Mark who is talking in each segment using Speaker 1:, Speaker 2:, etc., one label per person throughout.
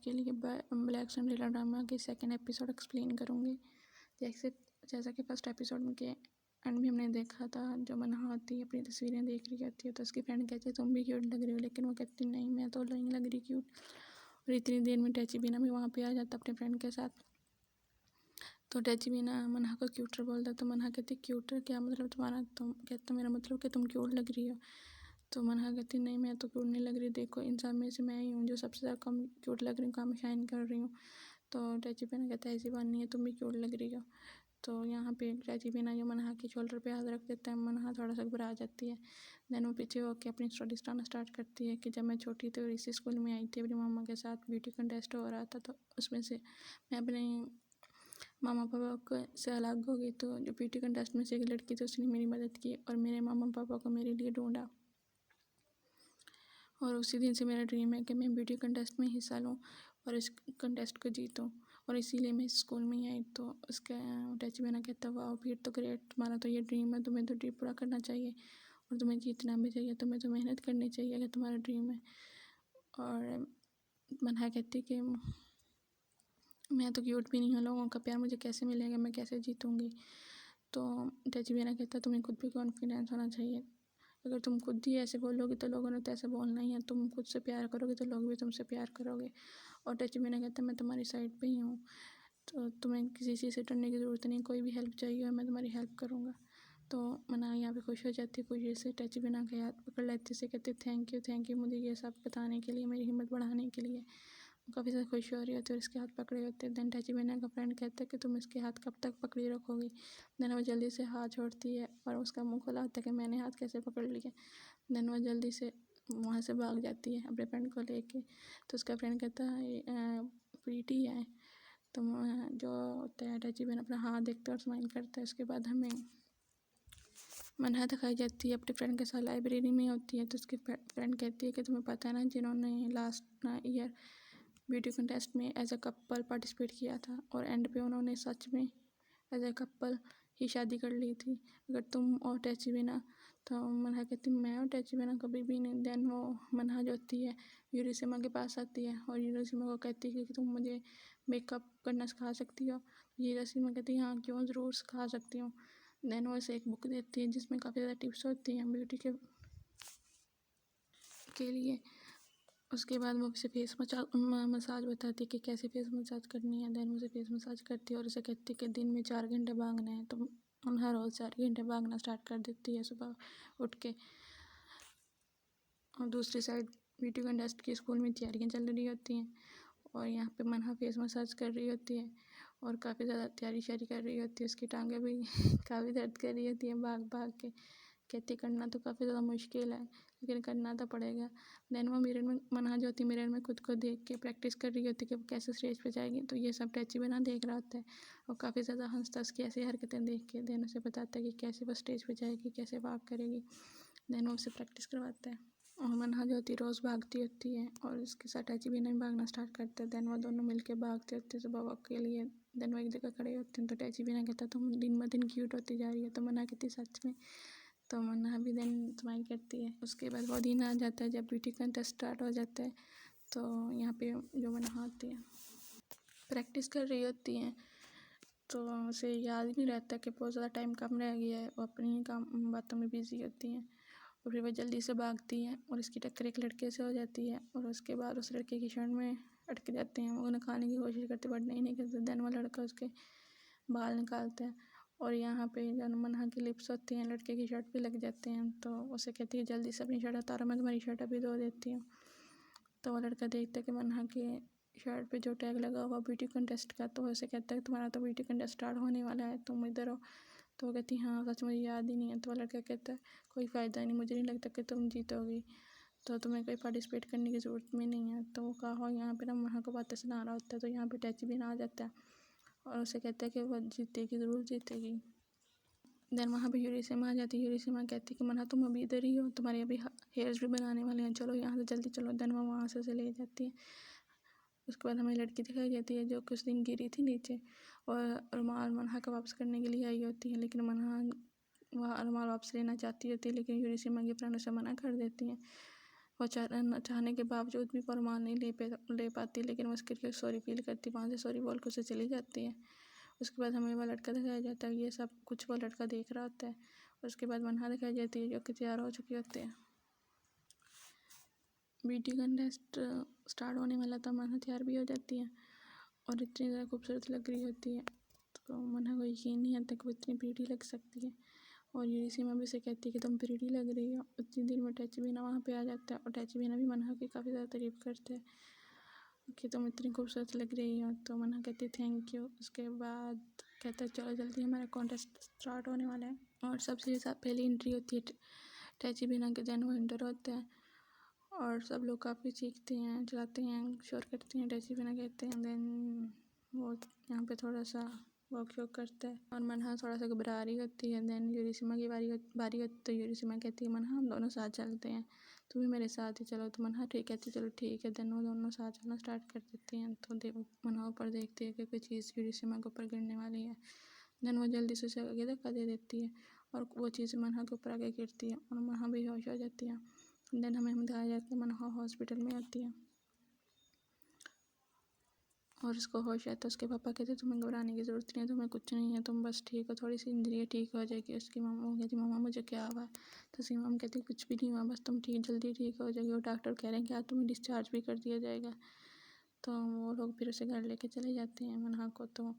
Speaker 1: आपके लिए black Cinderella drama के सेकंड एपिसोड एक्सप्लेन करूँगी। जैसा कि फर्स्ट एपिसोड के एंड में हमने देखा था, जो मनहा होती है अपनी तस्वीरें देख रही होती है तो उसकी फ्रेंड कहती है तुम भी क्यूट लग रही हो, लेकिन वो कहती नहीं मैं तो नहीं लग रही क्यूट। और इतनी देर में टैचिबिना भी वहाँ पे आ जाता अपने फ्रेंड के साथ। तो टैचिबिना मनहा को क्यूटर बोलता, तो मनहा कहती क्यूटर क्या मतलब तुम्हारा? तुम कहता मेरा मतलब कि तुम क्यूट लग रही हो। तो मनहा कहती नहीं मैं तो क्यूट नहीं लग रही, देखो इन सब में से मैं ही हूँ जो सबसे ज़्यादा कम क्यूट लग रही हूँ, कम शाइन कर रही हूँ। तो टैचिबिना कहता है ऐसी बात नहीं है, तुम भी क्यूट लग रही हो। तो यहाँ पे टैचिबिना जो मनहा के शोल्डर पे हाथ रख देता है, मनहा थोड़ा सा घबरा जाती है। देन वो पीछे होकर अपनी स्टोरी सुनाना स्टार्ट करती है कि जब मैं छोटी थी और इसी स्कूल में आई थी अपनी मामा के साथ, ब्यूटी कंटेस्ट हो रहा था, तो उसमें से मैं अपने मामा पापा से अलग हो गई। तो जो ब्यूटी कंटेस्ट में से एक लड़की थी उसने मेरी मदद की और मेरे मामा पापा को मेरे लिए ढूंढा। और उसी दिन से मेरा ड्रीम है कि मैं ब्यूटी कंटेस्ट में हिस्सा लूँ और इस कंटेस्ट को जीतूँ, और इसीलिए मैं इस स्कूल में ही आई। तो उसका टैचिबिना कहता वाह फिर तो ग्रेट, तुम्हारा तो ये ड्रीम है, तुम्हें तो ड्रीम पूरा करना चाहिए और तुम्हें जीतना भी चाहिए, तुम्हें तो मेहनत करनी चाहिए अगर तुम्हारा ड्रीम है। और मनहा कहती कि मैं तो क्यूट भी नहीं हूँ, लोगों का प्यार मुझे कैसे मिलेगा, मैं कैसे जीतूँगी। तो टैचिबिना कहता तुम्हें खुद पे कॉन्फिडेंस होना चाहिए, अगर तुम खुद ही ऐसे बोलोगे तो लोगों ने तो ऐसे बोलना ही है, तुम खुद से प्यार करोगे तो लोग भी तुमसे प्यार करोगे। और टैचिबिना कहता मैं तुम्हारी साइड पे ही हूँ, तो तुम्हें किसी चीज़ से डरने की ज़रूरत नहीं, कोई भी हेल्प चाहिए मैं तुम्हारी हेल्प करूँगा। तो मनहा यहाँ पे खुश हो जाती है, खुशी से टैचिबिना का हाथ पकड़ लेती से कहती थैंक यू मुझे ये सब बताने के लिए, मेरी हिम्मत बढ़ाने के लिए। काफ़ी ज़्यादा खुश हो रही होती है और इसके हाथ पकड़े होते हैं। देन टैचिबिना का फ्रेंड कहता है कि तुम इसके हाथ कब तक पकड़ी रखोगी। देन वो जल्दी से हाथ छोड़ती है और उसका मुंह खुला होता है कि मैंने हाथ कैसे पकड़ लिया। देन वो जल्दी से वहाँ से भाग जाती है अपने फ्रेंड को लेके। तो उसका फ्रेंड कहता है प्रीटी है। तो जो होता है टैचिबिना अपना हाथ देखता है और स्माइल करता है। उसके बाद हमें मनहा दिखाई जाती है अपने फ्रेंड के साथ लाइब्रेरी में होती है। तो उसकी फ्रेंड कहती है कि तुम्हें पता है ना जिन्होंने लास्ट ईयर ब्यूटी कंटेस्ट में एज अ कपल पार्टिसिपेट किया था और एंड पे उन्होंने सच में एज अ कपल ही शादी कर ली थी, अगर तुम और टैचिबिना। तो मनहा कहती मैं और टैचिबिना कभी भी नहीं। देन वो मनहा जो होती है यूरिशिमा के पास आती है और यूरिशिमा को कहती है कि तुम मुझे मेकअप करना सिखा सकती हो। यूरिशिमा कहती है हाँ क्यों, ज़रूर सिखा सकती हूँ। देन वो इसे एक बुक देती है जिसमें काफ़ी ज़्यादा टिप्स होती हैं ब्यूटी के लिए। उसके बाद वो उसे फेस मसाज बताती है कि कैसे फेस मसाज करनी है। देन उसे फेस मसाज करती है और उसे कहती है कि दिन में 4 घंटे भागना है। तो हर रोज़ 4 घंटे भागना स्टार्ट कर देती है सुबह उठ के। और दूसरी साइड ब्यूटी कंटेस्ट की स्कूल में तैयारियाँ चल रही होती हैं और यहाँ पे मनहा फेस मसाज कर रही होती है और काफ़ी ज़्यादा तैयारी शारी कर रही होती है। उसकी टांगें भी काफ़ी दर्द कर रही होती हैं भाग भाग के। कहती करना तो काफ़ी ज़्यादा मुश्किल है लेकिन करना तो पड़ेगा। देन वो मिरर में मनहा जो होती है मिरर में खुद को देख के प्रैक्टिस कर रही होती है कि वो कैसे स्टेज पे जाएगी। तो ये सब टैचिबिना देख रहा होता है और काफ़ी ज़्यादा हंसता उसकी ऐसी हरकतें देख के। देन उसे बताता है कि कैसे वो स्टेज पे जाएगी, कैसे वॉक करेगी। देन वो उसे प्रैक्टिस करवाता है और मनहा जो होती है रोज़ भागती होती है और उसके साथ टैचिबिना भी भागना स्टार्ट करते हैं। देन वो दोनों मिलके भागते होते हैं सुबह वॉक के लिए। देन वो एक जगह खड़े होते हैं तो टैचिबिना कहता तुम दिन ब दिन क्यूट होती जा रही है। तो मनहा कहती सच में। तो मनहा भी देन स्माइल करती है। उसके बाद वो दिन आ जाता है जब ब्यूटी कंटेस्ट स्टार्ट हो जाता है। तो यहाँ पे जो मनहा होती है प्रैक्टिस कर रही होती हैं तो उसे याद ही नहीं रहता कि बहुत ज़्यादा टाइम कम रह गया है। वो अपनी काम बातों में बिजी होती हैं और फिर वो जल्दी से भागती हैं और इसकी टक्कर एक लड़के से हो जाती है और उसके बाद उस लड़के की शर्ट में अटक जाते हैं। वो उन्हें खाने की कोशिश करते बट नहीं करते। देन वो लड़का उसके बाल निकालता है और यहाँ पे जो मनहा की लिप्स होती हैं लड़के की शर्ट पे लग जाते हैं। तो उसे कहती है जल्दी से अपनी शर्ट उतारो, मैं तुम्हारी शर्ट अभी धो देती हूँ। तो वो लड़का देखता है कि मनहा की शर्ट पे जो टैग लगा हुआ ब्यूटी कंटेस्ट का, तो उसे कहता है तुम्हारा तो ब्यूटी कंटेस्ट स्टार्ट होने वाला है, तुम इधर हो। तो वो कहती हाँ सच मुझे याद ही नहीं है। तो वो लड़का कहता है कोई फ़ायदा नहीं, मुझे नहीं लगता कि तुम जीतोगी, तो तुम्हें कोई पार्टिसिपेट करने की ज़रूरत भी नहीं है। तो वो कहा यहाँ पे ना मनहा को बातें सुना रहा होता है। तो यहाँ पे टैचिबिना आ जाता है और उसे कहता है कि वो जीतेगी, ज़रूर जीतेगी। देन वहाँ पे यूरिशिमा आ जाती है। यूरिशिमा कहती है कि मनहा तुम अभी इधर ही हो, तुम्हारे अभी हेयर्स भी बनाने वाले हैं, चलो यहाँ से जल्दी चलो। देन वो वहाँ से उसे ले जाती है। उसके बाद हमें लड़की दिखाई जाती है जो कुछ दिन गिरी थी नीचे और रुमाल मनहा का वापस करने के लिए आई होती है, लेकिन मनहा वह रुमाल वापस लेना चाहती होती है लेकिन यूरिशिमा की फ्रेंड उसे मना कर देती हैं। वो चाहने के बावजूद भी फरमान नहीं ले पाती, लेकिन वो उसके लिए सॉरी फील करती, वहाँ से सॉरी बोल के उसे चली जाती है। उसके बाद हमें वो लड़का दिखाया जाता है, ये सब कुछ वो लड़का देख रहा होता है। उसके बाद मनहा दिखाई जाती है जो कि तैयार हो चुकी होती है। ब्यूटी कंटेस्ट स्टार्ट होने वाला था, मनहा तैयार भी हो जाती है और इतनी ज़्यादा खूबसूरत लग रही होती है, तो मनहा को यकीन नहीं आता कि वो इतनी प्रीटी लग सकती है। और यूरिसीमा भी उसे कहती है कि तुम प्रीटी लग रही हो। उतनी देर में टैची वहाँ पे आ जाता है और टैची भी मनहा की काफ़ी ज़्यादा तारीफ़ करते हैं कि तुम इतनी खूबसूरत लग रही हो। तो मनहा कहती है थैंक यू। उसके बाद कहता है चलो जल्दी हमारा कॉन्टेस्ट स्टार्ट होने वाला है। और सबसे पहली एंट्री होती है टैची के, देन वो इंटर होता है और सब लोग काफ़ी चीखते हैं, चिल्लाते हैं, शोर करते हैं, टैची कहते हैं। देन वो यहाँ पे थोड़ा सा वॉक शॉक करता है और मनहा थोड़ा सा घबरा रही होती है। देन यूरिसीमा की बारी होती तो यूरिसीमा कहती है मनहा हम दोनों साथ चलते हैं, तुम भी मेरे साथ ही चलो। तो मनहा ठीक कहती चलो ठीक है। देन वो दोनों साथ चलना स्टार्ट कर देती हैं। तो मनहा ऊपर देखती है कि कोई चीज़ यूरिसीमा के ऊपर गिरने वाली है। देन वो जल्दी से उसे आगे धक्का दे देती है और वो चीज़ मनहा के ऊपर आगे गिरती है और मनहा बेहोश हो जाती है। देन हमें बताया जाता है मनहा हॉस्पिटल में आती है और उसको होश है तो उसके पापा कहते तुम्हें घबराने की ज़रूरत नहीं है, तुम्हें कुछ नहीं है, तुम बस ठीक हो, थोड़ी सी इंजरी है, ठीक हो जाएगी। उसकी मम्मा कहती मम्मा मुझे क्या हुआ। तो उसकी मम्मा कहती कुछ भी नहीं हुआ, बस तुम जल्दी ठीक हो जाएगी। और डॉक्टर कह रहे हैं कि आज तुम्हें डिस्चार्ज भी कर दिया जाएगा। तो वो लोग फिर उसे घर लेके चले जाते हैं मनहा को। तो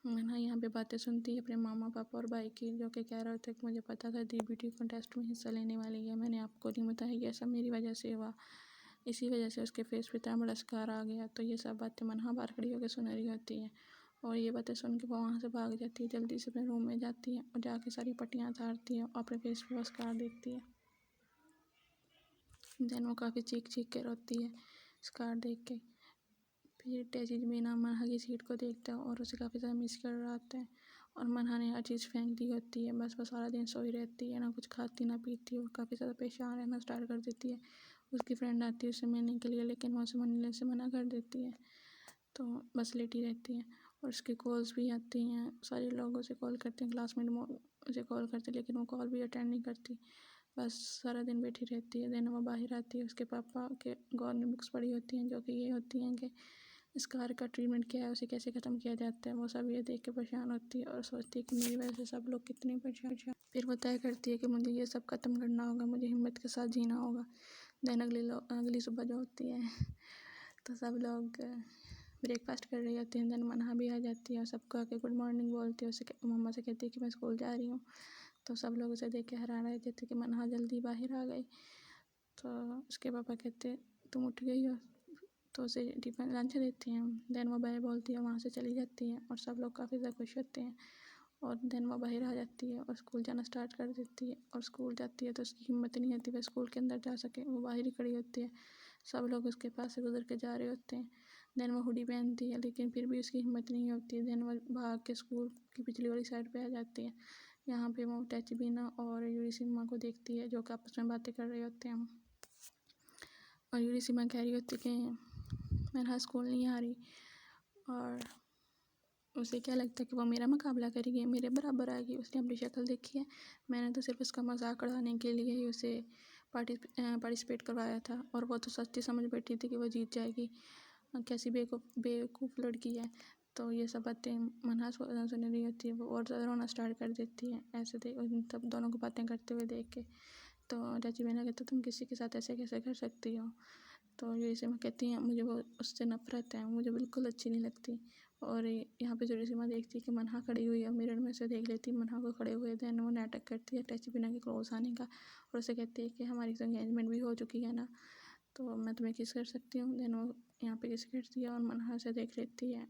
Speaker 1: मनहा यहाँ पे बातें सुनती है अपने मामा पापा और भाई की, जो कि कह रहे होते कि मुझे पता था दी ब्यूटी कंटेस्ट में हिस्सा लेने वाली है, मैंने आपको नहीं बताया, ये सब मेरी वजह से हुआ, इसी वजह से उसके फेस पे इतना बड़ा स्कार आ गया। तो ये सब बातें मनहा बाहर खड़ी होकर सुन रही होती है और ये बातें सुन के वो वहाँ से भाग जाती है, जल्दी से अपने रूम में जाती है और जाके सारी पट्टियाँ उतारती है और अपने फेस पे वो स्कार देखती है। देन वो काफ़ी चीख के रोती है स्कार देख के। फिर टैची मीना मनहा की सीट को देखता है और उसे काफ़ी ज़्यादा मिस कर रहा होता है और मनहा ने हर चीज़ फेंक दी होती है। बस वो सारा दिन सोई रहती है, ना कुछ खाती ना पीती, और काफ़ी ज़्यादा परेशान रहना स्टार्ट कर देती है। उसकी फ्रेंड आती है उसे मिलने के लिए, लेकिन वो उसे मिलने से मना कर देती है, तो बस लेटी रहती है। और उसकी कॉल्स भी आती हैं, सारे लोग उसे कॉल करते हैं, क्लासमेट उसे कॉल करते हैं, लेकिन वो कॉल भी अटेंड नहीं करती, बस सारा दिन बैठी रहती है। देन वो बाहर आती है, उसके पापा के गवर्नमेंट बुक्स पढ़ी होती हैं, जो कि ये होती हैं कि स्कार का ट्रीटमेंट क्या है, उसे कैसे ख़त्म किया जाता है। वो सब ये देख के परेशान होती है और सोचती है कि मेरी वजह से सब लोग कितने परेशान। फिर वो तय करती है कि मुझे ये सब ख़त्म करना होगा, मुझे हिम्मत के साथ जीना होगा। देन अगली सुबह जो होती है तो सब लोग ब्रेकफास्ट कर रही होती हैं। देन मनहा भी आ जाती है और सबको आके गुड मॉर्निंग बोलती है, उसे मम्मा से कहती है कि मैं स्कूल जा रही हूँ। तो सब लोग उसे देख के हैरान रह जाते कि मनहा जल्दी बाहर आ गई। तो उसके पापा कहते तुम उठ गई हो, तो उसे टिफिन लंच देती हैं। देन वो बाय बोलती है, वहाँ से चली जाती है और सब लोग काफ़ी ज़्यादा खुश होते हैं। और देन वो बाहर आ जाती है और स्कूल जाना स्टार्ट कर देती है और स्कूल जाती है तो उसकी हिम्मत नहीं होती वह स्कूल के अंदर जा सके, वो बाहर ही खड़ी होती है, सब लोग उसके पास से गुजर के जा रहे होते हैं। देन वो हुडी पहनती है, लेकिन फिर भी उसकी हिम्मत नहीं होती। देन वो भाग के स्कूल की पिछली वाली साइड पे आ जाती है। यहाँ पे वो टैचीबीना और यूरिसीमा को देखती है, जो कि आपस में बातें कर रहे होते हैं। और यूरिसीमा कह रही होती कि मनहा स्कूल नहीं आ रही और उसे क्या लगता है कि वो मेरा मुकाबला करेगी, मेरे बराबर आएगी। उसने अपनी शक्ल देखी है, मैंने तो सिर्फ उसका मजाक उड़ाने के लिए ही उसे पार्टिसिपेट करवाया था और वो तो सच्ची समझ बैठी थी कि वो जीत जाएगी, कैसी बेवकूफ़ लड़की है। तो ये सब बातें मनहा सुन रही होती है, वो और ज़्यादा रोना स्टार्ट कर देती है ऐसे तब दोनों को बातें करते हुए देख के। तो चाची बहना कहते तुम किसी के साथ ऐसे कैसे कर सकती हो। तो यूरिसीमा कहती हैं मुझे वो उससे नफरत है, मुझे बिल्कुल अच्छी नहीं लगती। और यहाँ पे यूरिसीमा देखती है कि मनहा खड़ी हुई है, मिरर में से देख लेती है मनहा को खड़े हुए। देन वो नाटक करती है टैचीबीना के क्लोज आने का और उसे कहती है कि हमारी तो एंगेजमेंट भी हो चुकी है ना, तो मैं तुम्हें किस कर सकती हूँ। देन वो यहाँ पे किस करती है और मनहा से देख लेती है।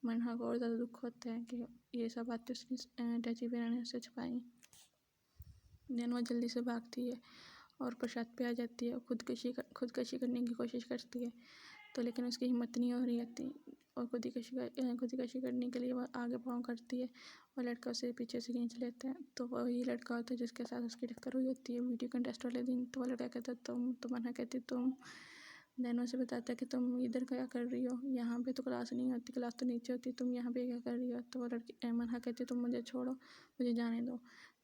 Speaker 1: मनहा को और ज़्यादा दुख होता है कि ये सब बातें उसने टैचीबीना ने उससे छुपाई। देन वो जल्दी से भागती है और प्रसाद पे आ जाती है, खुदकशी करने की कोशिश करती है, तो लेकिन उसकी हिम्मत नहीं हो रही होती और खुदकशी करने के लिए वो आगे पाँव करती है और लड़का उसे पीछे से खींच लेता है। तो वही लड़का होता है जिसके साथ उसकी टक्कर हुई होती है ब्यूटी कंटेस्ट वाले दिन। तो वो लड़का कहता है तुम, तो मनहा कहती तुम। देन उसे बताता है कि तुम इधर क्या कर रही हो, यहाँ पे तो क्लास नहीं होती, क्लास तो नीचे होती, तुम यहाँ पे क्या कर रही हो। तो वो लड़की मनहा कहती तुम मुझे छोड़ो, मुझे जाने दो।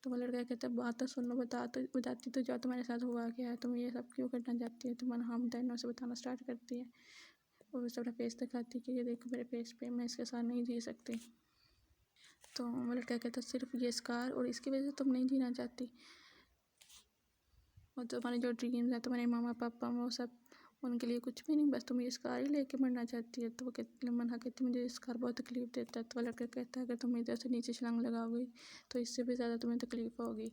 Speaker 1: तो वो लड़का कहता है बात तो सुन लो, बताती तो जाओ तुम्हारे साथ हुआ क्या है, तुम ये सब क्यों करना चाहती है। तो हम दैन से बताना स्टार्ट करती है और उसे अपना फेस दिखाती है कि ये देखो मेरे फेस पे, मैं इसके साथ नहीं जी सकती। तो वो लड़का कहता है सिर्फ ये स्कार और इसकी वजह से तुम नहीं जीना चाहती, और तुम्हारे जो ड्रीम्स हैं, तुम्हारे मामा पापा वो सब, उनके लिए कुछ भी नहीं, बस तुम ये स्कार ही लेके मरना चाहती है। तो वो कहती मन्हा कहती मुझे ये स्कार बहुत तकलीफ़ देता है। तो वो लड़का कहता है अगर तुम इधर से नीचे छलांग लगाओगी तो इससे भी ज़्यादा तुम्हें तकलीफ़ होगी।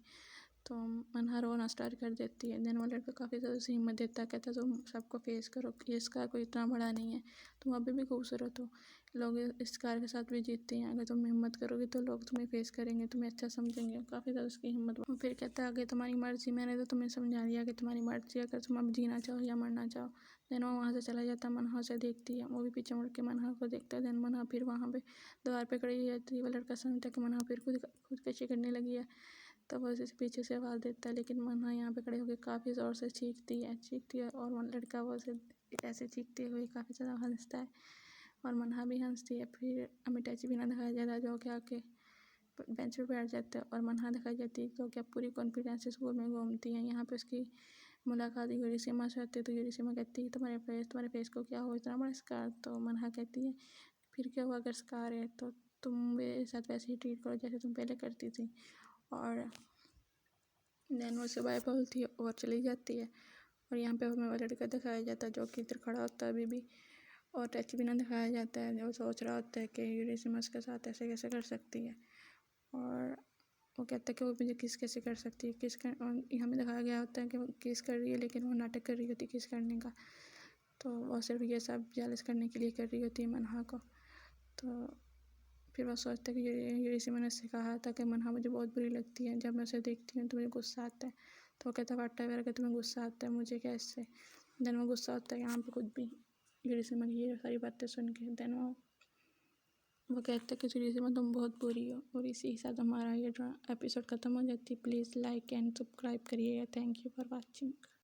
Speaker 1: तो मन्हा रोना स्टार्ट कर देती है। देन वो लड़का काफ़ी ज़्यादा उसे हिम्मत देता है, कहता है तुम सबको फेस करो, ये स्कार कोई इतना बड़ा नहीं है, तुम अभी भी खूबसूरत हो, लोग इस स्कार के साथ भी जीतते हैं, अगर तुम हिम्मत करोगे तो लोग तुम्हें फेस करेंगे, तुम्हें अच्छा समझेंगे। काफ़ी ज़्यादा उसकी हिम्मत। फिर कहता है आगे तुम्हारी मर्ज़ी, मैंने तो तुम्हें समझा दिया कि तुम्हारी मर्ज़ी, अगर तुम अब जीना चाहो या मरना चाहो। देन वो वहाँ से चला जाता है, मन्हा उसे देखती है, वो भी पीछे मुड़ के मन्हा को देखता है। देन मन्हा फिर वहाँ पे द्वार पे खड़ी हो जाती है। वो लड़का समझता है कि मन्हा फिर खुदकशी करने लगी है, तो वो उसे पीछे से आवाज़ देता है, लेकिन मन्हा यहाँ पे खड़े होकर काफ़ी ज़ोर से चीखती है और वो लड़का वो उसे ऐसे चीखते हुए काफ़ी ज़्यादा हंसता है और मन्हा भी हंसती है। फिर अमिताची बिना दिखाया जाता है जो कि आके बेंच पे बैठ जाता है और मन्हा दिखाई जाती है जो कि अब पूरी कॉन्फिडेंस से स्कूल में घूमती है। यहाँ पे उसकी मुलाकात यूरिसीमा से होती है। तो यूरिसीमा कहती है तुम्हारे फेस को क्या हो इतना बड़ा स्कार। तो मन्हा कहती है फिर क्या हुआ, अगर स्कार है तो तुम मेरे साथ वैसे ही ट्रीट करो जैसे तुम पहले करती थी। और देन वो बाय बोलती है और चली जाती है। और यहाँ पे हमें वो लड़का दिखाया जाता है जो कि इधर खड़ा होता है अभी भी, और टच भी ना दिखाया जाता है, जो सोच रहा होता है कि यूरिसिमस के साथ ऐसे कैसे कर सकती है। और वो कहता है कि वो मुझे किस कैसे कर सकती है, यहाँ में दिखाया गया होता है कि वो किस कर रही है, लेकिन वो नाटक कर रही होती है किस करने का। तो वो सिर्फ ये सब जेलस करने के लिए कर रही होती है मन्हा को। तो फिर वो सोचता है कि यूरिसिमा ने उससे कहा था कि मन्हा मुझे बहुत बुरी लगती है, जब मैं उसे देखती हूँ तो मुझे गुस्सा आता है। तो वो कहता है व्हाटएवर, अगर तुम्हें गुस्सा आता है मुझे क्या इससे। देन वो गुस्सा होता है यहाँ पे खुद भी यूरिसिमा की ये सारी बातें सुन के। देन वो कहता है कि यूरिसिमा तुम बहुत बुरी हो। और इसी के साथ हमारा ये एपिसोड ख़त्म हो जाती है। प्लीज़ लाइक एंड सब्सक्राइब करिएगा। Thank you for watching.